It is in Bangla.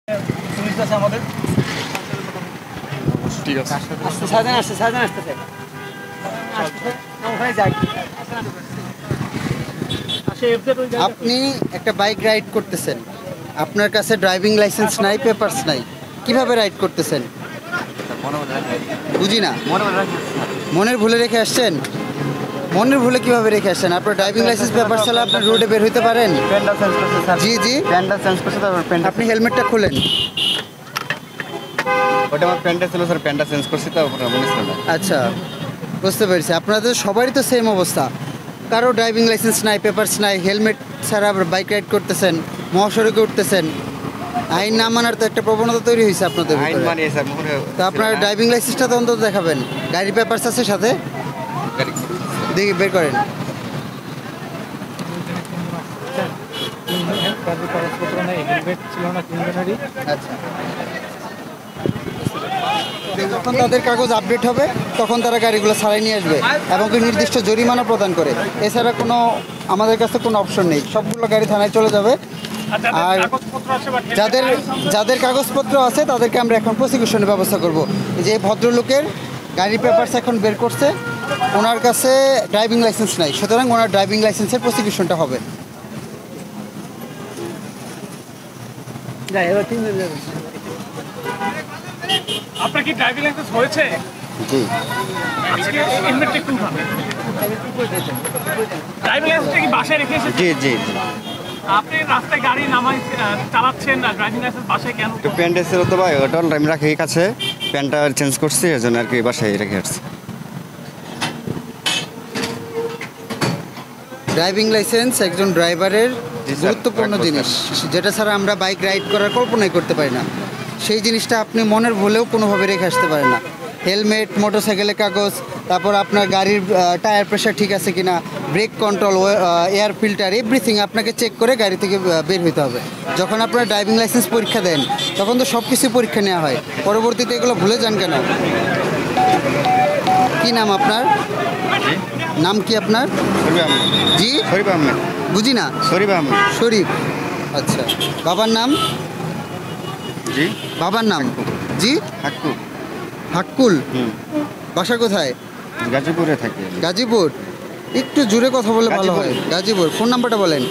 সুইচ আছে আমাদের। ঠিক আছে। আসতে সাজান আসতেছে। ওখানে যাই। আপনি একটা বাইক রাইড করতেছেন, আপনার কাছে ড্রাইভিং লাইসেন্স নাই, পেপারস নাই, কিভাবে রাইড করতেছেন? বুঝি না। মনের ভুলে রেখে আসছেন? মনের ভুলে কিভাবে রেখে আসছেন? আপনার ড্রাইভিং লাইসেন্স পেপার ছাড়া আপনার রোডে বের হইতে পারেন? পেনটা চেঞ্জ করছে স্যার। জি জি, পেনটা চেঞ্জ করছে তারপর পেনটা। আপনি হেলমেটটা খুলেন। ওটা আমার পেনটা ছিল স্যার, পেনটা চেঞ্জ করছি তো ওটা মনে ছিল না। আচ্ছা, বুঝতে পেরেছি। আপনাদের সবারই তো সেম অবস্থা, কারো ড্রাইভিং লাইসেন্স নাই, পেপারস নাই, হেলমেট ছাড়া বাইক রাইড করতেছেন, মহাসড়কে উঠতেছেন। আইন না মানার তো একটা প্রবণতা তৈরি হয়েছে আপনাদের আইন ভিতরে। মানিয়ে স্যার মনে তো আপনার ড্রাইভিং লাইসেন্সটা তো অন্তত দেখাবেন। গাড়ির পেপারস আছে সাথে? দেখি বের করেন। আচ্ছা, যখন তাদের কাগজ আপডেট হবে তখন তারা গাড়িগুলো ছাড়াই নিয়ে আসবে এবং নির্দিষ্ট জরিমানা প্রদান করে। এছাড়া কোনো আমাদের কাছে কোনো অপশন নেই, সবগুলো গাড়ি থানায় চলে যাবে। আর যাদের যাদের কাগজপত্র আছে তাদেরকে আমরা এখন প্রসিকিউশনের ব্যবস্থা করব। যে ভদ্রলোকের গাড়ি পেপারস এখন বের করছে, ওনার কাছে ড্রাইভিং লাইসেন্স নাই, সুতরাং ওনার ড্রাইভিং লাইসেন্সের প্রসিকিউশনটা হবে। আপনার কি ড্রাইভিং লাইসেন্স হয়েছে? জি, হেলমেটটা একটু উঠান। ড্রাইভিং লাইসেন্সটা কি বাসায় রেখে এসেছেন? জি জি। আপনি রাস্তায় গাড়ি নামাই চালাচ্ছেন না, ড্রাইভিং লাইসেন্স বাসায় কেন? তো পেনটা ছিল তো ভাই, ওটা আমি রাখি কাছে, পেনটা চেঞ্জ করছি এর জন্য আর কি বাসায় রেখে আসছি। ড্রাইভিং লাইসেন্স একজন ড্রাইভারের জি স্যার, গুরুত্বপূর্ণ জিনিস, যেটা ছাড়া আমরা বাইক রাইড করার কল্পনাই করতে পারি না। সেই জিনিসটা আপনি মনের ভুলেও কোনোভাবে রেখে আসতে পারেন না। হেলমেট, মোটরসাইকেলের কাগজ, তারপর আপনার গাড়ির টায়ার প্রেশার ঠিক আছে কিনা, brake control, air filter, everything আপনাকে চেক করে গাড়ি থেকে বের হতে হবে। যখন আপনার ড্রাইভিং লাইসেন্স পরীক্ষা দেন তখন তো সব কিছু পরীক্ষা নেওয়া হয়, পরবর্তীতে এগুলো ভুলে যান কেন? কি নাম আপনার? নাম কি আপনার? শরীফ আহমেদ। জি, শরীফ আহমেদ। বুঝি না। শরীফ আহমেদ। শরীফ, আচ্ছা। বাবার নাম? জি। বাবার নাম? জি, হাক্কু। হাক্কুল। বাসা কোথায়? গাজীপুরে থাকি। গাজীপুর। একটু জোরে কথা বলে ভালো হয়। গাজীপুর। ফোন নাম্বারটা বলেন।